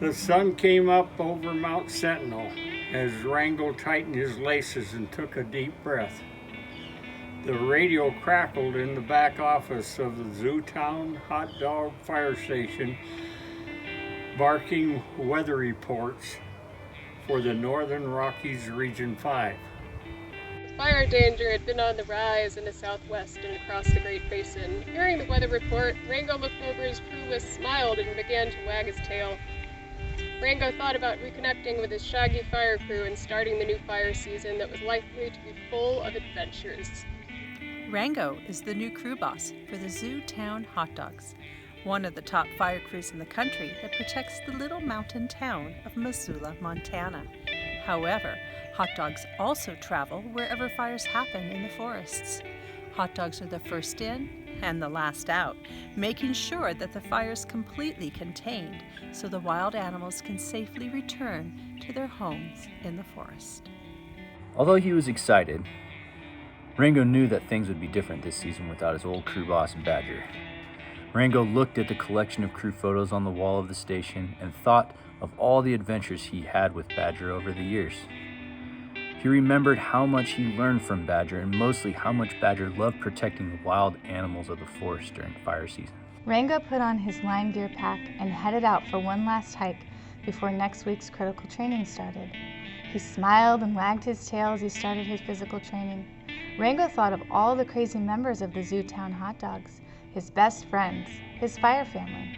The sun came up over Mount Sentinel as Wrango tightened his laces and took a deep breath. The radio crackled in the back office of the Zootown Hotdog fire station, barking weather reports for the Northern Rockies Region 5. Fire danger had been on the rise in the southwest and across the Great Basin. Hearing the weather report, Wrango looked over his crew list, smiled, and began to wag his tail. Wrango thought about reconnecting with his shaggy fire crew and starting the new fire season that was likely to be full of adventures. Wrango is the new crew boss for the Zootown Hotdogs, one of the top fire crews in the country that protects the little mountain town of Missoula, Montana. However, hot dogs also travel wherever fires happen in the forests. Hot dogs are the first in and the last out, making sure that the fire is completely contained so the wild animals can safely return to their homes in the forest. Although he was excited, Wrango knew that things would be different this season without his old crew boss, Badger. Wrango looked at the collection of crew photos on the wall of the station and thought of all the adventures he had with Badger over the years. He remembered how much he learned from Badger and mostly how much Badger loved protecting the wild animals of the forest during fire season. Wrango put on his line gear pack and headed out for one last hike before next week's critical training started. He smiled and wagged his tail as he started his physical training. Wrango thought of all the crazy members of the Zootown Hotdogs, his best friends, his fire family.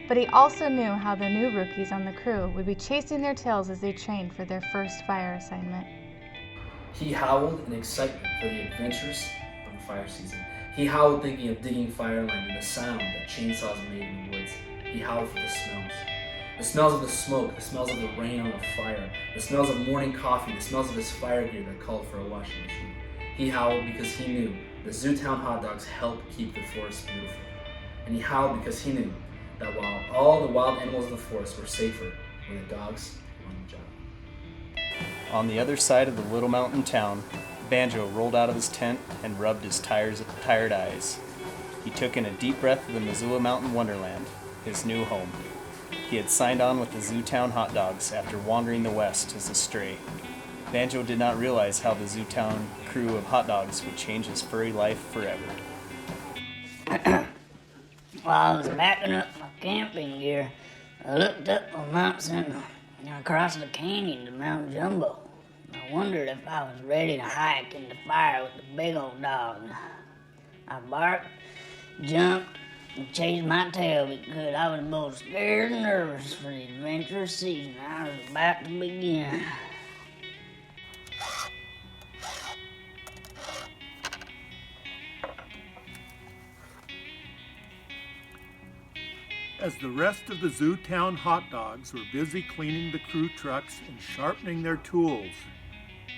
But he also knew how the new rookies on the crew would be chasing their tails as they trained for their first fire assignment. He howled in excitement for the adventures of the fire season. He howled thinking of digging Fireline and the sound that chainsaws made in the woods. He howled for the smells. The smells of the smoke, the smells of the rain on the fire, the smells of morning coffee, the smells of his fire gear that called for a washing machine. He howled because he knew the Zootown Hotdogs helped keep the forest beautiful. And he howled because he knew that while all the wild animals of the forest were safer when the dogs were on the job. On the other side of the little mountain town, Banjo rolled out of his tent and rubbed his tired eyes. He took in a deep breath of the Missoula Mountain Wonderland, his new home. He had signed on with the Zootown Hotdogs after wandering the west as a stray. Banjo did not realize how the Zootown crew of hot dogs would change his furry life forever. While I was packing up my camping gear, I looked up on Mount Sentinel and across the canyon to Mount Jumbo. I wondered if I was ready to hike in the fire with the big old dog. I barked, jumped, and chased my tail because I was both scared and nervous for the adventurous season I was about to begin. As the rest of the Zootown Hotdogs were busy cleaning the crew trucks and sharpening their tools,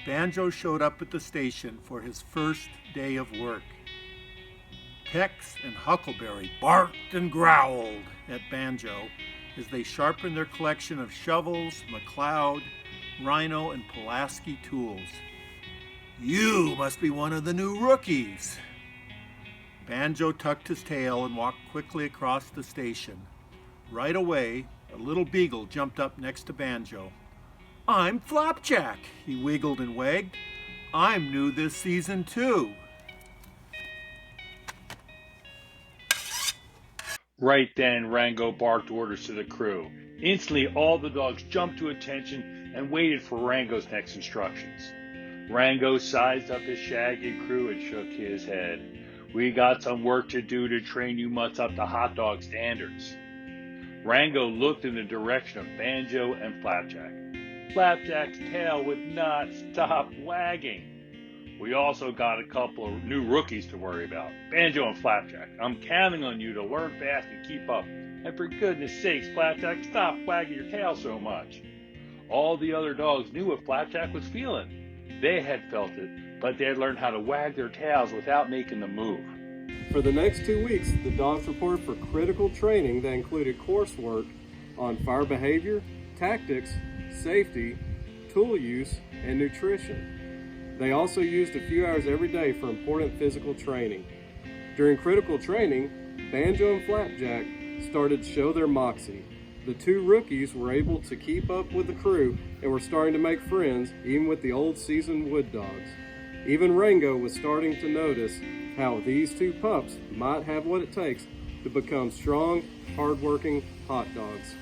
Banjo showed up at the station for his first day of work. Tex and Huckleberry barked and growled at Banjo as they sharpened their collection of shovels, McLeod, Rhino, and Pulaski tools. "You must be one of the new rookies." Banjo tucked his tail and walked quickly across the station. Right away, a little beagle jumped up next to Banjo. "I'm Flapjack," he wiggled and wagged. "I'm new this season too." Right then, Wrango barked orders to the crew. Instantly, all the dogs jumped to attention and waited for Wrango's next instructions. Wrango sized up his shaggy crew and shook his head. "We got some work to do to train you mutts up to hot dog standards." Wrango looked in the direction of Banjo and Flapjack. Flapjack's tail would not stop wagging. "We also got a couple of new rookies to worry about. Banjo and Flapjack, I'm counting on you to learn fast and keep up. And for goodness sakes, Flapjack, stop wagging your tail so much." All the other dogs knew what Flapjack was feeling. They had felt it, but they had learned how to wag their tails without making the move. For the next 2 weeks, the dogs reported for critical training that included coursework on fire behavior, tactics, safety, tool use, and nutrition. They also used a few hours every day for important physical training. During critical training, Banjo and Flapjack started to show their moxie. the two rookies were able to keep up with the crew and were starting to make friends, even with the old seasoned wood dogs. Even Wrango was starting to notice how these two pups might have what it takes to become strong, hard-working hot dogs.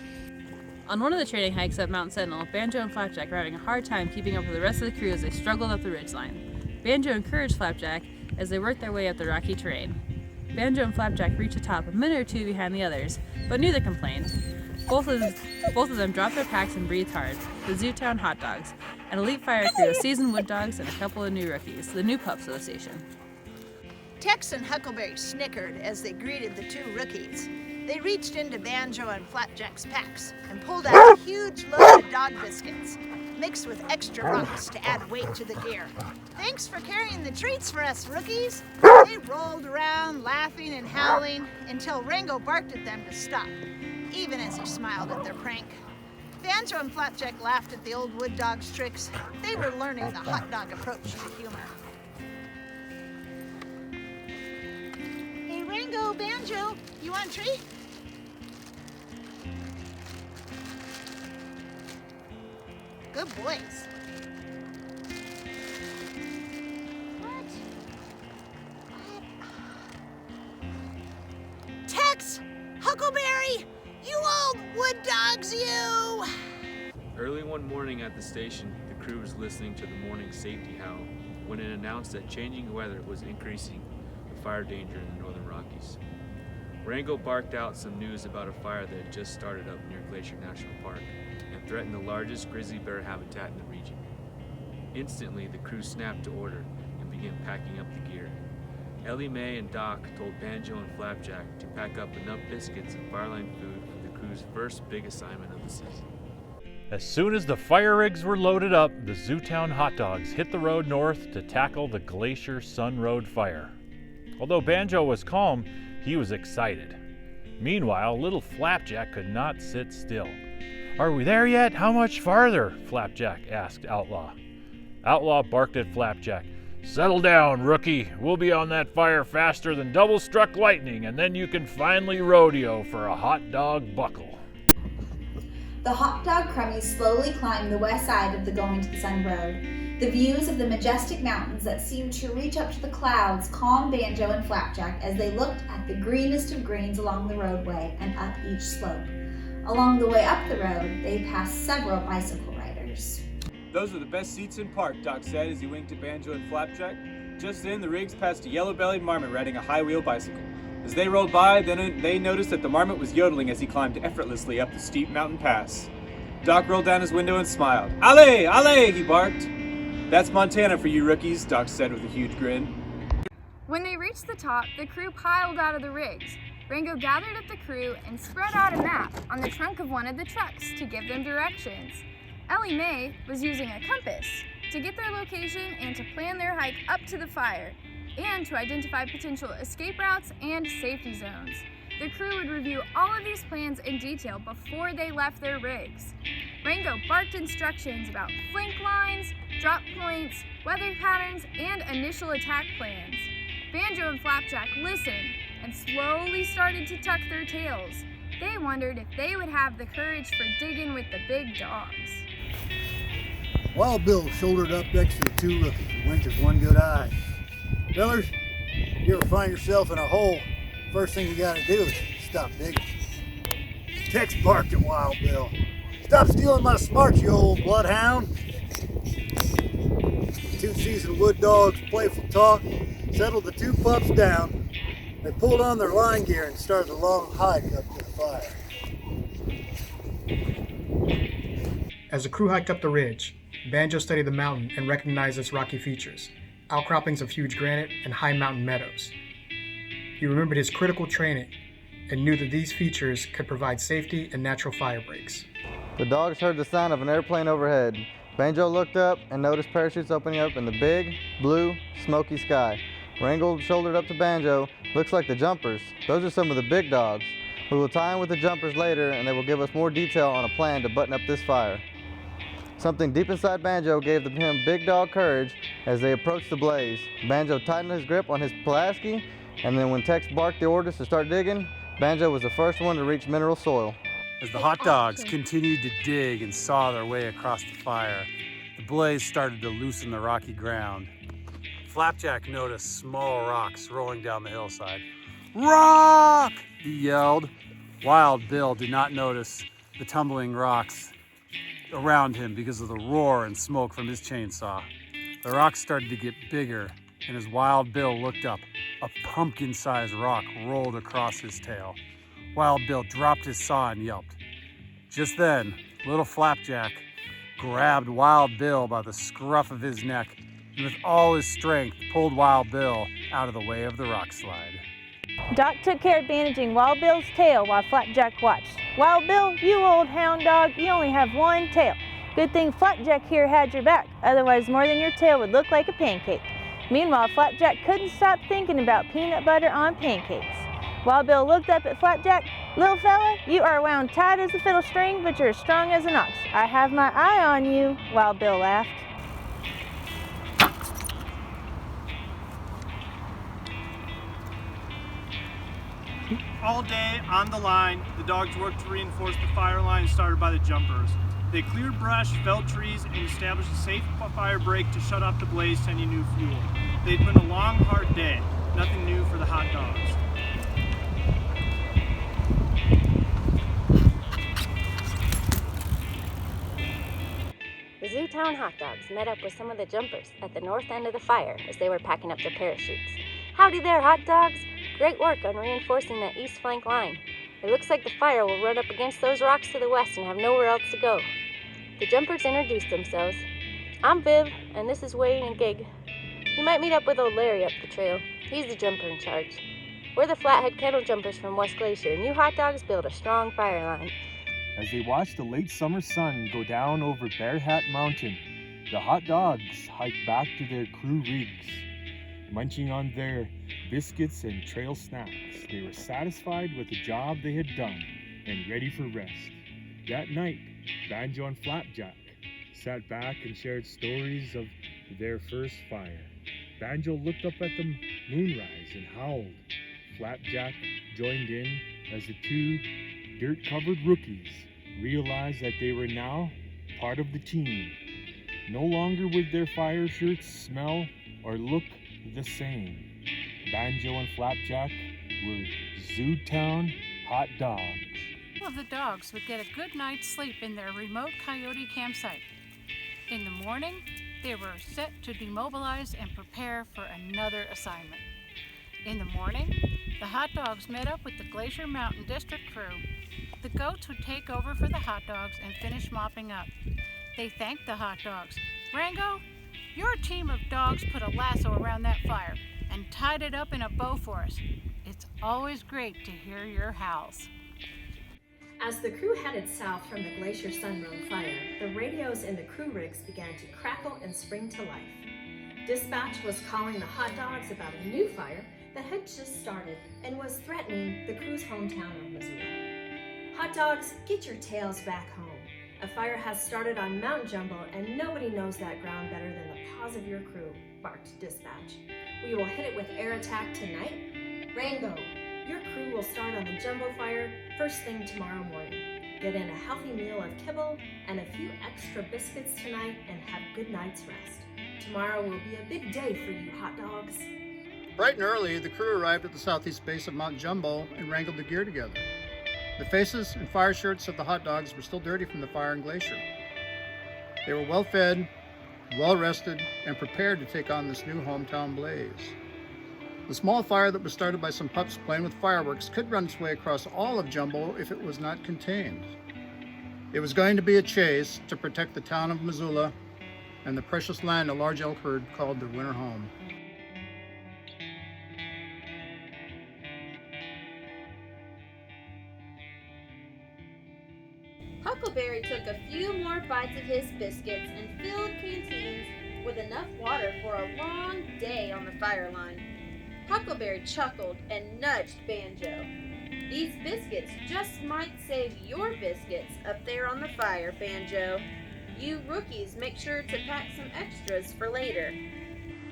On one of the training hikes up Mount Sentinel, Banjo and Flapjack were having a hard time keeping up with the rest of the crew as they struggled up the ridgeline. Banjo encouraged Flapjack as they worked their way up the rocky terrain. Banjo and Flapjack reached the top a minute or two behind the others, but neither complained. Both of them dropped their packs and breathed hard. The Zootown Hotdogs, an elite fire crew of seasoned wood dogs and a couple of new rookies, the new pups of the station. Tex and Huckleberry snickered as they greeted the two rookies. They reached into Banjo and Flapjack's packs and pulled out a huge load of dog biscuits, mixed with extra rocks to add weight to the gear. Thanks for carrying the treats for us, rookies. They rolled around, laughing and howling, until Wrango barked at them to stop, even as he smiled at their prank. Banjo and Flapjack laughed at the old wood dog's tricks. They were learning the hot dog approach to humor. Hey, Wrango, Banjo, you want a treat? Good boys. What? Tex! Huckleberry! You old wood dogs, you! Early one morning at the station, the crew was listening to the morning safety howl when it announced that changing weather was increasing the fire danger in the northern Rockies. Wrango barked out some news about a fire that had just started up near Glacier National Park and threatened the largest grizzly bear habitat in the region. Instantly, the crew snapped to order and began packing up the gear. Ellie Mae and Doc told Banjo and Flapjack to pack up enough biscuits and Fireline food for the crew's first big assignment of the season. As soon as the fire rigs were loaded up, the Zootown Hotdogs hit the road north to tackle the Glacier Sun Road fire. Although Banjo was calm, he was excited. Meanwhile, little Flapjack could not sit still. "Are we there yet? How much farther?" Flapjack asked Outlaw. Outlaw barked at Flapjack. "Settle down, rookie. We'll be on that fire faster than double-struck lightning, and then you can finally rodeo for a hot dog buckle." The hot dog crummies slowly climbed the west side of the Going to the Sun road. The views of the majestic mountains that seemed to reach up to the clouds calmed Banjo and Flapjack as they looked at the greenest of greens along the roadway and up each slope. Along the way up the road, they passed several bicycle riders. "Those are the best seats in park," Doc said as he winked at Banjo and Flapjack. Just then, the rigs passed a yellow-bellied marmot riding a high-wheel bicycle. As they rolled by, they noticed that the marmot was yodeling as he climbed effortlessly up the steep mountain pass. Doc rolled down his window and smiled. "Allez, allez," he barked. "That's Montana for you rookies," Doc said with a huge grin. When they reached the top, the crew piled out of the rigs. Wrango gathered up the crew and spread out a map on the trunk of one of the trucks to give them directions. Ellie Mae was using a compass to get their location and to plan their hike up to the fire, and to identify potential escape routes and safety zones. The crew would review all of these plans in detail before they left their rigs. Wrango barked instructions about flank lines, drop points, weather patterns, and initial attack plans. Banjo and Flapjack listened and slowly started to tuck their tails. They wondered if they would have the courage for digging with the big dogs. Wild Bill shouldered up next to the two rookies and winked his one good eye. "Fellers, you ever find yourself in a hole, first thing you gotta do is stop digging." Tex barked at Wild Bill. "Stop stealing my smarts, you old bloodhound." The two seasoned wood dogs' playful talk settled the two pups down. They pulled on their line gear and started the long hike up to the fire. As the crew hiked up the ridge, Banjo studied the mountain and recognized its rocky features, outcroppings of huge granite and high mountain meadows. He remembered his critical training and knew that these features could provide safety and natural fire breaks. The dogs heard the sound of an airplane overhead. Banjo looked up and noticed parachutes opening up in the big, blue, smoky sky. Wrangle shouldered up to Banjo. "Looks like the jumpers. Those are some of the big dogs. We will tie in with the jumpers later and they will give us more detail on a plan to button up this fire." Something deep inside Banjo gave him big dog courage as they approached the blaze. Banjo tightened his grip on his Pulaski, and then when Tex barked the orders to start digging, Banjo was the first one to reach mineral soil. As the hot dogs continued to dig and saw their way across the fire, the blaze started to loosen the rocky ground. Flapjack noticed small rocks rolling down the hillside. "Rock!" he yelled. Wild Bill did not notice the tumbling rocks around him because of the roar and smoke from his chainsaw. The rocks started to get bigger, and as Wild Bill looked up, a pumpkin-sized rock rolled across his tail. Wild Bill dropped his saw and yelped. Just then, little Flapjack grabbed Wild Bill by the scruff of his neck and with all his strength pulled Wild Bill out of the way of the rock slide. Doc took care of bandaging Wild Bill's tail while Flapjack watched. "Wild Bill, you old hound dog, you only have one tail. Good thing Flapjack here had your back, otherwise more than your tail would look like a pancake." Meanwhile, Flapjack couldn't stop thinking about peanut butter on pancakes. Wild Bill looked up at Flapjack. "Little fella, you are wound tight as a fiddle string, but you're as strong as an ox. I have my eye on you," Wild Bill laughed. All day, on the line, the dogs worked to reinforce the fire line started by the jumpers. They cleared brush, felled trees, and established a safe fire break to shut off the blaze to any new fuel. They'd been a long, hard day. Nothing new for the hot dogs. The Zootown Hotdogs met up with some of the jumpers at the north end of the fire as they were packing up their parachutes. "Howdy there, hot dogs! Great work on reinforcing that east flank line. It looks like the fire will run up against those rocks to the west and have nowhere else to go." The jumpers introduced themselves. "I'm Viv, and this is Wayne and Gig. You might meet up with old Larry up the trail. He's the jumper in charge. We're the Flathead Kennel Jumpers from West Glacier, and you hot dogs build a strong fire line." As they watched the late summer sun go down over Bear Hat Mountain, the hot dogs hiked back to their crew rigs. Munching on their biscuits and trail snacks, they were satisfied with the job they had done and ready for rest. That night, Banjo and Flapjack sat back and shared stories of their first fire. Banjo looked up at the moonrise and howled. Flapjack joined in as the two dirt-covered rookies realized that they were now part of the team. No longer would their fire shirts smell or look the same. Banjo and Flapjack were Zootown Hotdogs. All of the dogs would get a good night's sleep in their remote coyote campsite. In the morning, they were set to demobilize and prepare for another assignment. In the morning, the hot dogs met up with the Glacier Mountain District crew. The goats would take over for the hot dogs and finish mopping up. They thanked the hot dogs. "Wrango, your team of dogs put a lasso around that fire and tied it up in a bow for us. It's always great to hear your howls." As the crew headed south from the Glacier Sunroom fire, the radios in the crew rigs began to crackle and spring to life. Dispatch was calling the hot dogs about a new fire that had just started and was threatening the crew's hometown of Missoula. "Hot dogs, get your tails back home. A fire has started on Mount Jumbo and nobody knows that ground better than the paws of your crew," barked Dispatch. "We will hit it with air attack tonight. Wrango, your crew will start on the Jumbo fire first thing tomorrow morning. Get in a healthy meal of kibble and a few extra biscuits tonight and have a good night's rest. Tomorrow will be a big day for you hot dogs." Bright and early, the crew arrived at the southeast base of Mount Jumbo and wrangled the gear together. The faces and fire shirts of the hot dogs were still dirty from the fire and glacier. They were well fed, well rested, and prepared to take on this new hometown blaze. The small fire that was started by some pups playing with fireworks could run its way across all of Jumbo if it was not contained. It was going to be a chase to protect the town of Missoula and the precious land a large elk herd called their winter home. Huckleberry took a few more bites of his biscuits and filled canteens with enough water for a long day on the fire line. Huckleberry chuckled and nudged Banjo. "These biscuits just might save your biscuits up there on the fire, Banjo. You rookies make sure to pack some extras for later."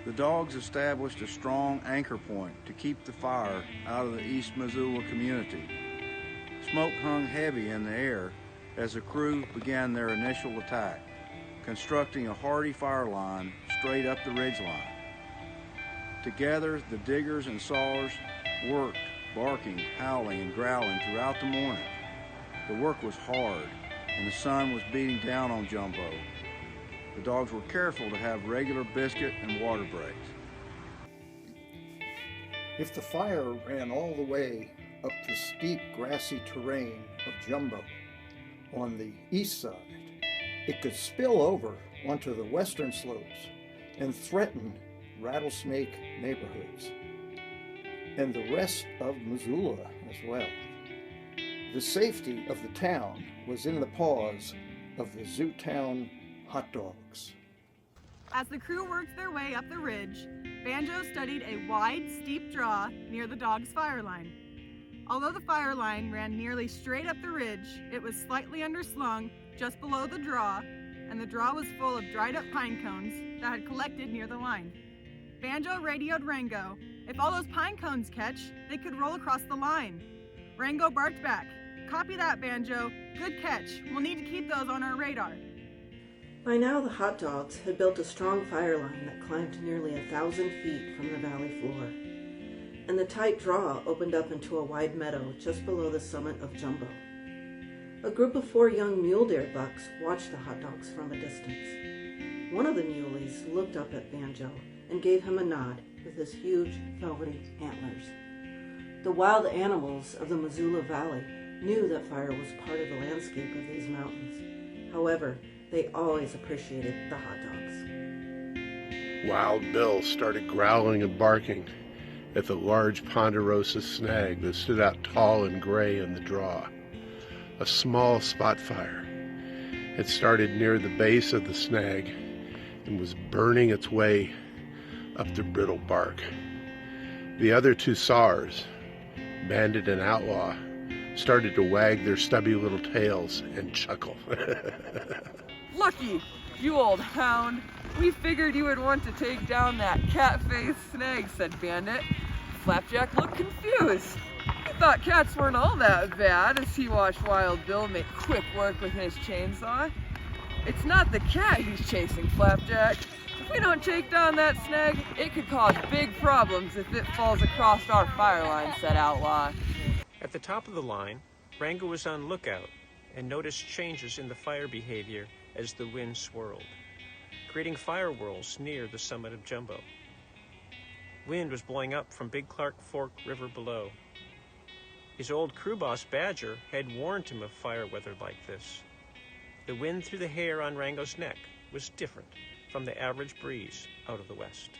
The dogs established a strong anchor point to keep the fire out of the East Missoula community. smoke hung heavy in the air as the crew began their initial attack, constructing a hardy fire line straight up the ridgeline. Together, the diggers and sawers worked, barking, howling, and growling throughout the morning. The work was hard, and the sun was beating down on Jumbo. The dogs were careful to have regular biscuit and water breaks. If the fire ran all the way up the steep grassy terrain of Jumbo on the east side, it could spill over onto the western slopes and threaten rattlesnake neighborhoods and the rest of Missoula as well. The safety of the town was in the paws of the Zootown Hotdogs. As the crew worked their way up the ridge, Banjo studied a wide, steep draw near the dog's fire line. Although the fire line ran nearly straight up the ridge, it was slightly underslung just below the draw, and the draw was full of dried up pine cones that had collected near the line. Banjo radioed Wrango. If all those pine cones catch, they could roll across the line. Wrango barked back. Copy that, Banjo. Good catch. We'll need to keep those on our radar. By now, the hot dogs had built a strong fire line that climbed to nearly 1,000 feet from the valley floor. And the tight draw opened up into a wide meadow just below the summit of Jumbo. A group of 4 young mule deer bucks watched the hot dogs from a distance. One of the muleys looked up at Banjo and gave him a nod with his huge, velvety antlers. The wild animals of the Missoula Valley knew that fire was part of the landscape of these mountains. However, they always appreciated the hot dogs. Wild Bill started growling and barking at the large ponderosa snag that stood out tall and gray in the draw. A small spot fire had started near the base of the snag and was burning its way up the brittle bark. The other 2 sawers, Bandit and Outlaw, started to wag their stubby little tails and chuckle. Lucky, you old hound. We figured you would want to take down that cat-faced snag, said Bandit. Flapjack looked confused. He thought cats weren't all that bad as he watched Wild Bill make quick work with his chainsaw. It's not the cat he's chasing, Flapjack. If we don't take down that snag, it could cause big problems if it falls across our fire line, said Outlaw. At the top of the line, Wrango was on lookout and noticed changes in the fire behavior as the wind swirled, creating fire whirls near the summit of Jumbo. Wind was blowing up from Big Clark Fork River below. His old crew boss, Badger, had warned him of fire weather like this. The wind through the hair on Wrango's neck was different from the average breeze out of the west.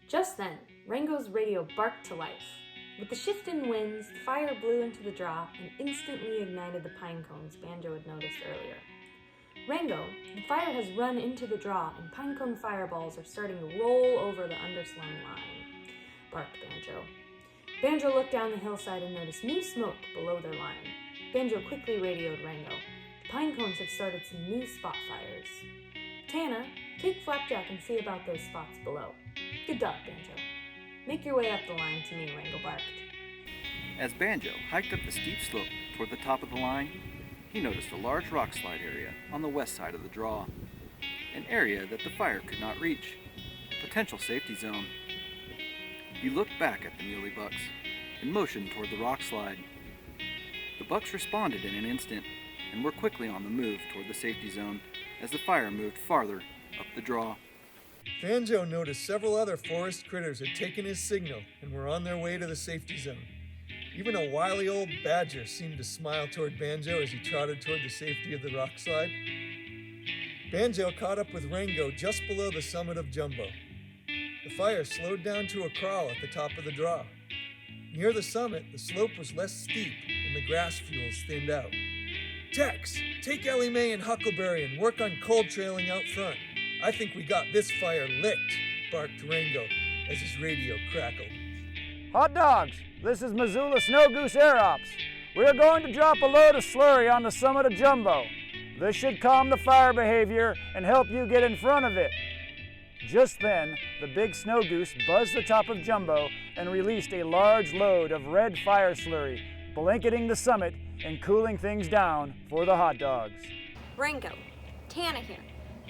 Just then, Wrango's radio barked to life. With the shift in winds, the fire blew into the draw and instantly ignited the pine cones Banjo had noticed earlier. Wrango, the fire has run into the draw and pine cone fireballs are starting to roll over the underslung line, barked Banjo. Banjo looked down the hillside and noticed new smoke below their line. Banjo quickly radioed Wrango. The pine cones have started some new spot fires. Tana, take Flapjack and see about those spots below. Good dog, Banjo. Make your way up the line to me, Wrango barked. As Banjo hiked up the steep slope toward the top of the line, he noticed a large rock slide area on the west side of the draw, an area that the fire could not reach, a potential safety zone. He looked back at the muley bucks and motioned toward the rock slide. The bucks responded in an instant and were quickly on the move toward the safety zone as the fire moved farther up the draw. Banjo noticed several other forest critters had taken his signal and were on their way to the safety zone. Even a wily old badger seemed to smile toward Banjo as he trotted toward the safety of the rock slide. Banjo caught up with Wrango just below the summit of Jumbo. The fire slowed down to a crawl at the top of the draw. Near the summit, the slope was less steep and the grass fuels thinned out. Tex, take Ellie Mae and Huckleberry and work on cold trailing out front. I think we got this fire licked, barked Wrango as his radio crackled. Hot dogs, this is Missoula Snow Goose Air Ops. We are going to drop a load of slurry on the summit of Jumbo. This should calm the fire behavior and help you get in front of it. Just then, the big snow goose buzzed the top of Jumbo and released a large load of red fire slurry, blanketing the summit and cooling things down for the hot dogs. Wrango, Tana here.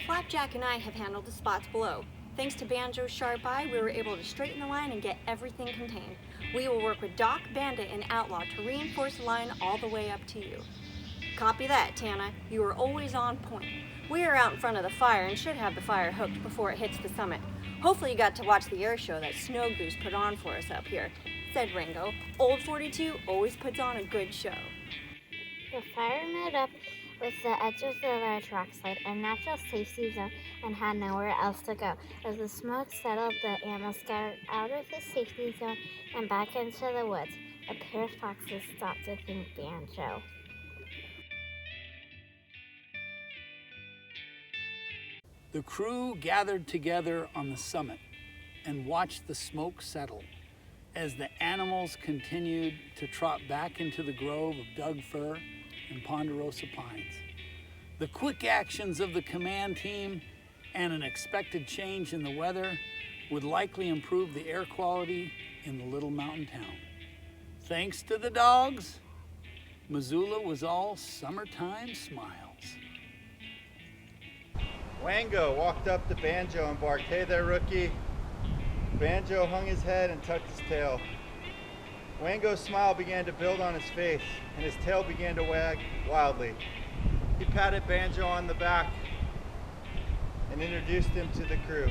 Flapjack and I have handled the spots below. Thanks to Banjo's sharp eye, we were able to straighten the line and get everything contained. We will work with Doc, Bandit, and Outlaw to reinforce the line all the way up to you. Copy that, Tana. You are always on point. We are out in front of the fire and should have the fire hooked before it hits the summit. Hopefully you got to watch the air show that Snow Goose put on for us up here. Said Wrango, Old 42 always puts on a good show. The fire met up with the edge of the large rock slide, a natural safety zone, and had nowhere else to go. As the smoke settled, the animals scattered out of the safety zone and back into the woods. A pair of foxes stopped to thank Banjo. The crew gathered together on the summit and watched the smoke settle as the animals continued to trot back into the grove of Doug fir and ponderosa pines. The quick actions of the command team and an expected change in the weather would likely improve the air quality in the little mountain town. Thanks to the dogs, Missoula was all summertime smiles. Wrango walked up to Banjo and barked, "Hey there, rookie." Banjo hung his head and tucked his tail. Wrango's smile began to build on his face, and his tail began to wag wildly. He patted Banjo on the back and introduced him to the crew.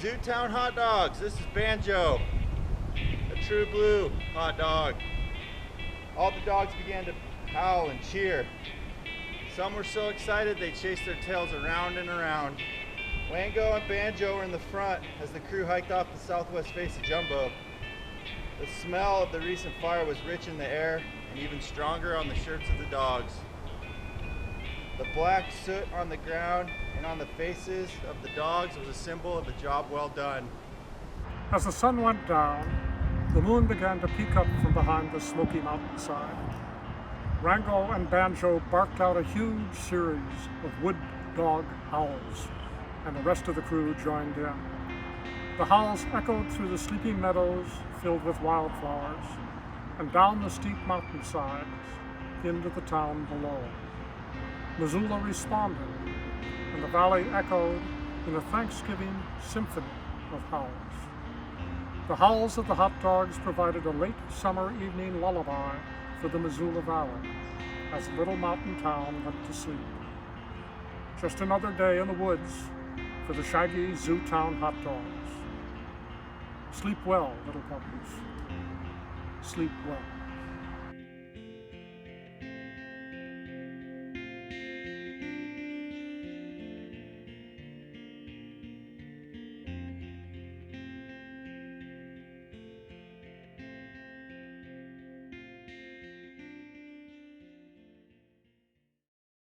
"Zootown Hotdogs, this is Banjo, a true blue hot dog." All the dogs began to howl and cheer. Some were so excited they chased their tails around and around. Wrango and Banjo were in the front as the crew hiked off the southwest face of Jumbo. The smell of the recent fire was rich in the air and even stronger on the shirts of the dogs. The black soot on the ground and on the faces of the dogs was a symbol of a job well done. As the sun went down, the moon began to peek up from behind the smoky mountainside. Wrango and Banjo barked out a huge series of wood dog howls, and the rest of the crew joined in. The howls echoed through the sleepy meadows filled with wildflowers, and down the steep mountainsides into the town below. Missoula responded, and the valley echoed in a Thanksgiving symphony of howls. The howls of the hot dogs provided a late summer evening lullaby for the Missoula Valley as the little mountain town went to sleep. Just another day in the woods for the shaggy Zootown Hotdogs. Sleep well, little puppies. Sleep well.